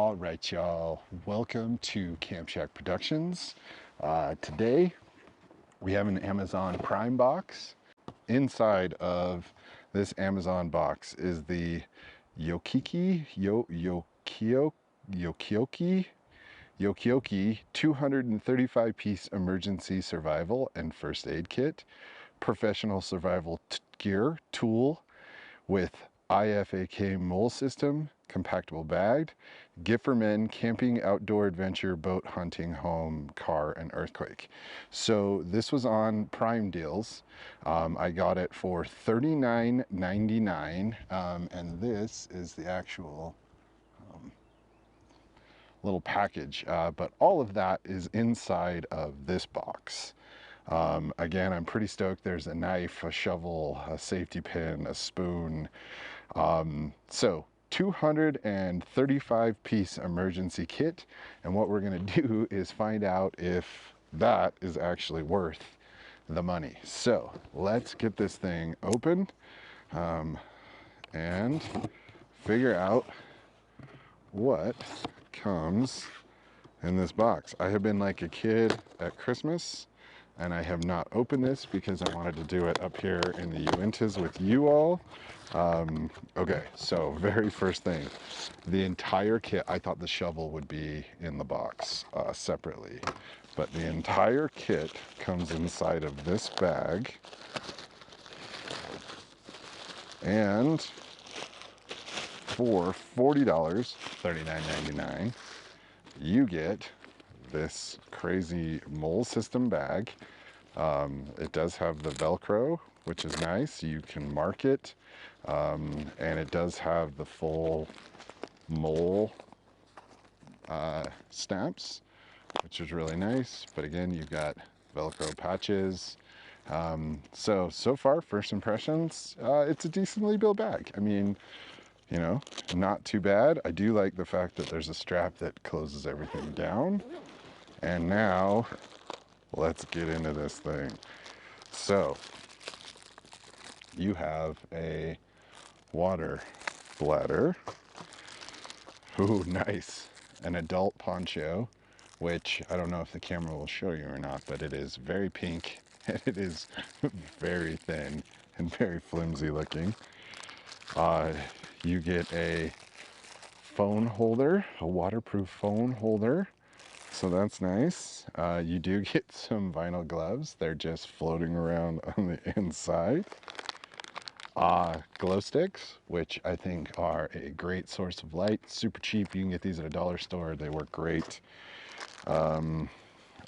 All right, y'all. Welcome to Camp Shack Productions. Today we have an Amazon Prime box. Inside of this Amazon box is the YKIOKE 235-piece emergency survival and first aid kit, professional survival gear tool with IFAK mole system, compactable bagged, gift for men, camping, outdoor adventure, boat hunting, home, car, and earthquake. So this was on Prime deals. I got it for $39.99, and this is the actual little package, but all of that is inside of this box. Again, I'm pretty stoked. There's a knife, a shovel, a safety pin, a spoon. So 235-piece emergency kit, and what we're going to do is find out if that is actually worth the money. So let's get this thing open and figure out what comes in this box. I have been like a kid at Christmas, and I have not opened this because I wanted to do it up here in the Uintas with you all. Okay, so very first thing, the entire kit. I thought the shovel would be in the box separately, but the entire kit comes inside of this bag, and for $40, $39.99, you get this crazy mole system bag. It does have the Velcro, which is nice. You can mark it, and it does have the full mole stamps, which is really nice. But again, you've got Velcro patches. So far, first impressions, it's a decently built bag. I mean, you know, not too bad. I do like the fact that there's a strap that closes everything down. And now let's get into this thing. So you have a water bladder. Ooh, nice. An adult poncho, which I don't know if the camera will show you or not, but it is very pink and it is very thin and very flimsy looking. You get a phone holder, a waterproof phone holder. So that's nice. You do get some vinyl gloves. They're just floating around on the inside. Glow sticks, which I think are a great source of light. Super cheap. You can get these at a dollar store. They work great. All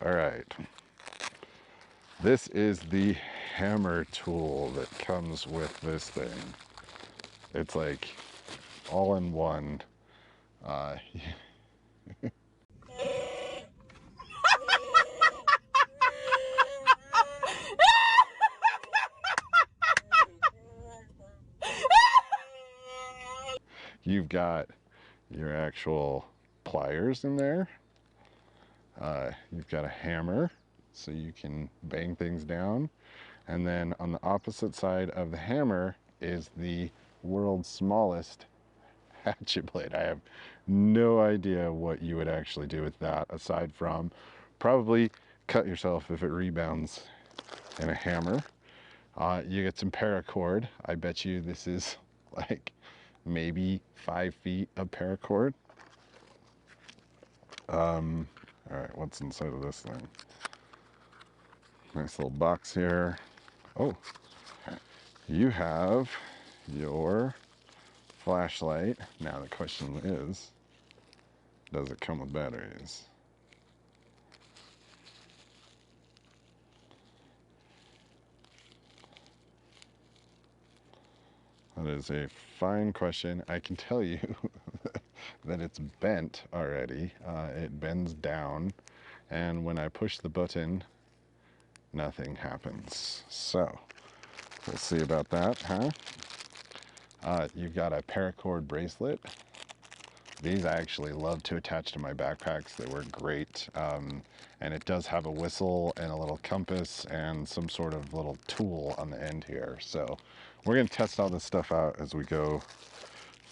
right. This is the hammer tool that comes with this thing. It's like all in one. You've got your actual pliers in there. You've got a hammer, so you can bang things down. And then on the opposite side of the hammer is the world's smallest hatchet blade. I have no idea what you would actually do with that, aside from probably cut yourself if it rebounds in a hammer. You get some paracord. I bet you this is like maybe 5 feet of paracord. All right, what's inside of this thing? Nice little box here. Oh, you have your flashlight. Now the question is, does it come with batteries? That is a fine question. I can tell you that it's bent already. It bends down, and when I push the button, nothing happens. So we'll see about that, huh? You've got a paracord bracelet. These I actually love to attach to my backpacks. They work great. And it does have a whistle and a little compass and some sort of little tool on the end here. So we're going to test all this stuff out as we go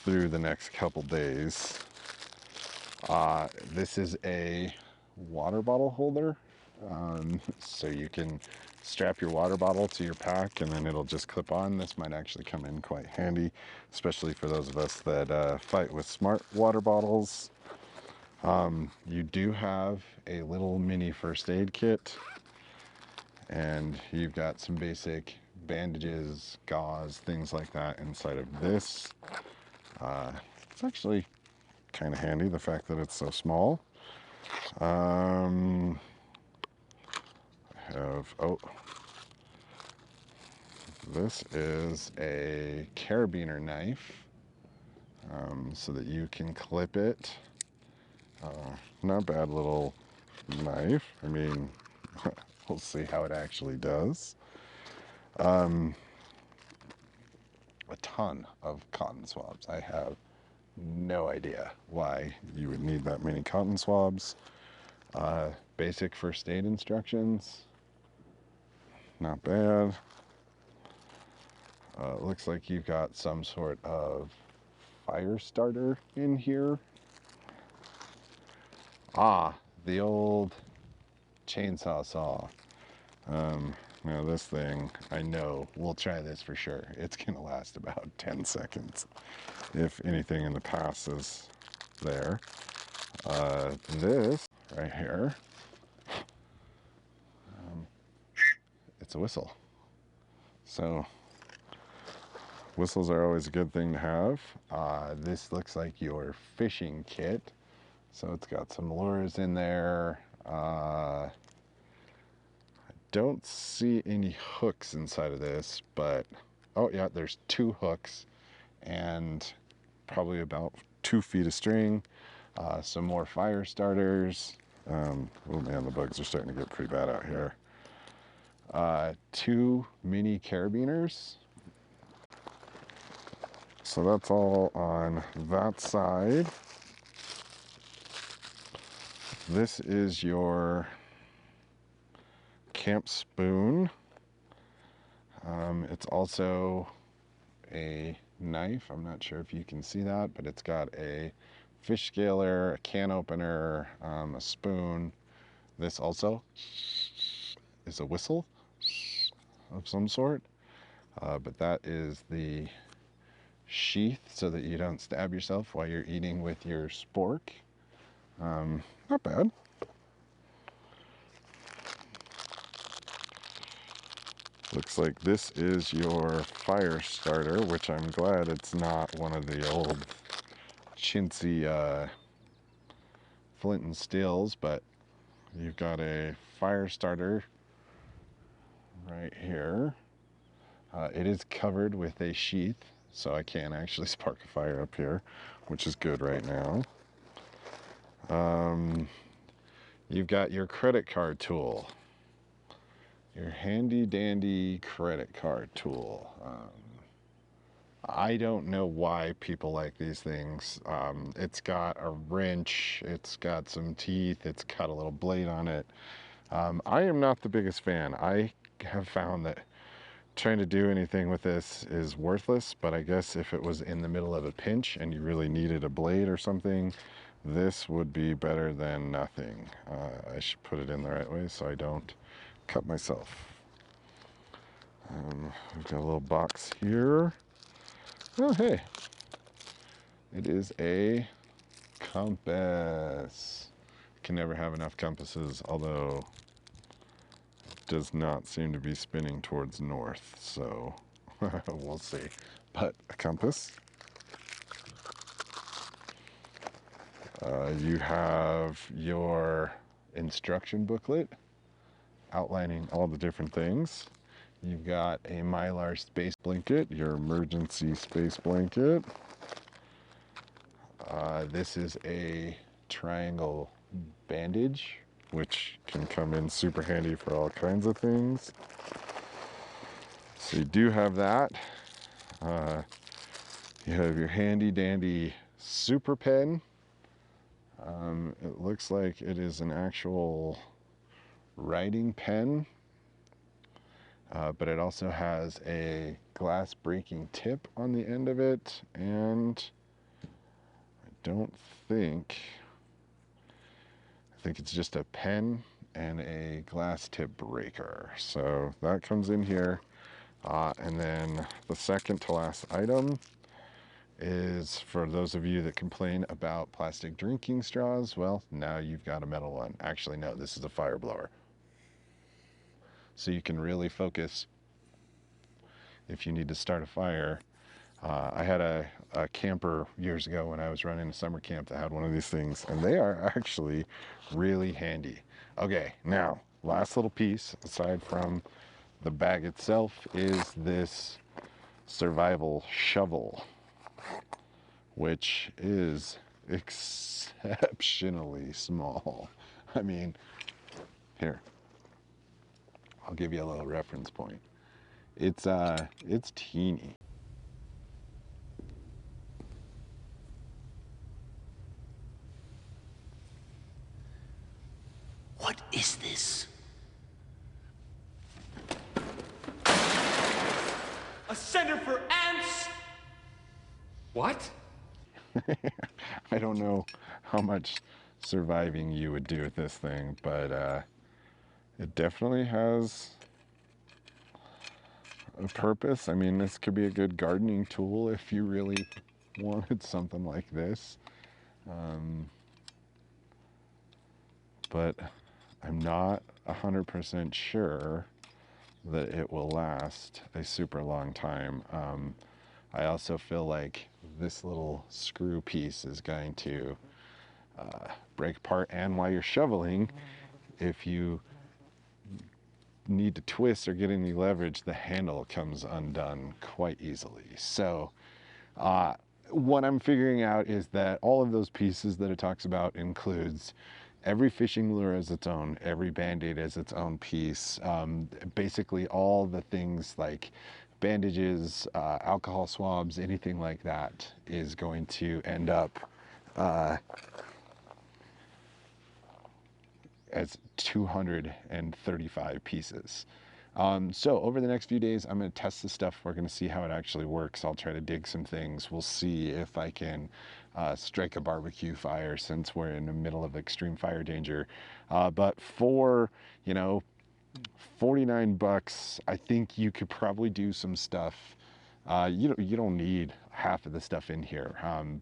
through the next couple days. This is a water bottle holder, so you can strap your water bottle to your pack and then it'll just clip on. This might actually come in quite handy, especially for those of us that fight with smart water bottles. You do have a little mini first aid kit, and you've got some basic bandages, gauze, things like that inside of this. It's actually kind of handy, the fact that it's so small. I have, oh, this is a carabiner knife, so that you can clip it. Not bad little knife. I mean, we'll see how it actually does. A ton of cotton swabs. I have no idea why you would need that many cotton swabs. Basic first aid instructions. Not bad. Looks like you've got some sort of fire starter in here. Ah, the old chainsaw saw. Now this thing, I know, we'll try this for sure. It's gonna last about 10 seconds. If anything in the past is there. This right here, it's a whistle. So whistles are always a good thing to have. This looks like your fishing kit. So it's got some lures in there. I don't see any hooks inside of this, but oh yeah, there's 2 hooks and probably about 2 feet of string. Some more fire starters. Oh man, the bugs are starting to get pretty bad out here. 2 mini carabiners. So that's all on that side. This is your camp spoon. It's also a knife. I'm not sure if you can see that, but it's got a fish scaler, a can opener, a spoon. This also is a whistle of some sort, but that is the sheath so that you don't stab yourself while you're eating with your spork. Not bad. Looks like this is your fire starter, which I'm glad it's not one of the old chintzy flint and steels, but you've got a fire starter right here. It is covered with a sheath, so I can actually spark a fire up here, which is good right now. You've got your credit card tool. Your handy dandy credit card tool. I don't know why people like these things. It's got a wrench, it's got some teeth, it's got a little blade on it. I am not the biggest fan. I have found that trying to do anything with this is worthless, but I guess if it was in the middle of a pinch and you really needed a blade or something, this would be better than nothing. I should put it in the right way so I don't cut myself. We've got a little box here. Oh, hey, it is a compass. Can never have enough compasses, although it does not seem to be spinning towards north, so we'll see. But a compass. You have your instruction booklet outlining all the different things. You've got a Mylar space blanket, your emergency space blanket. This is a triangle bandage, which can come in super handy for all kinds of things. So you do have that. You have your handy dandy super pen. It looks like it is an actual writing pen, but it also has a glass breaking tip on the end of it, and I don't think think it's just a pen and a glass tip breaker. So that comes in here. And then the second to last item is for those of you that complain about plastic drinking straws. Well, now you've got a metal one. Actually, no, this is a fire blower. So you can really focus if you need to start a fire. I had a camper years ago when I was running a summer camp that had one of these things, and they are actually really handy. Okay, now, last little piece, aside from the bag itself, is this survival shovel, which is exceptionally small. I mean, here, I'll give you a little reference point. It's teeny. What is this? A center for ants? What? I don't know how much surviving you would do with this thing, but it definitely has a purpose. I mean, this could be a good gardening tool if you really wanted something like this. But I'm not 100% sure that it will last a super long time. I also feel like this little screw piece is going to break apart, and while you're shoveling, if you need to twist or get any leverage, the handle comes undone quite easily. So what I'm figuring out is that all of those pieces that it talks about includes every fishing lure as its own, every band-aid as its own piece, basically all the things like bandages, alcohol swabs, anything like that is going to end up as 235 pieces. So over the next few days, I'm going to test this stuff. We're going to see how it actually works. I'll try to dig some things. We'll see if I can strike a barbecue fire, since we're in the middle of extreme fire danger. But for, you know, 49 bucks, I think you could probably do some stuff. You don't need half of the stuff in here,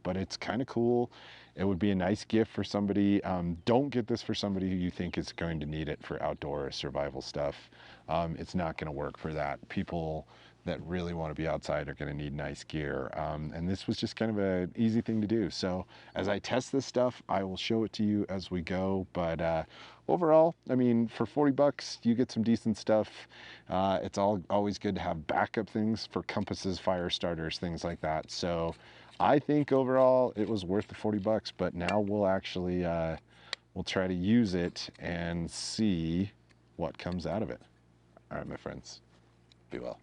but it's kind of cool. It would be a nice gift for somebody. Don't get this for somebody who you think is going to need it for outdoor survival stuff. It's not going to work for that. People that really want to be outside are going to need nice gear. And this was just kind of an easy thing to do. So as I test this stuff, I will show it to you as we go. But overall, I mean, for 40 bucks, you get some decent stuff. It's always good to have backup things for compasses, fire starters, things like that. So I think overall it was worth the 40 bucks, but now we'll actually, we'll try to use it and see what comes out of it. All right, my friends, be well.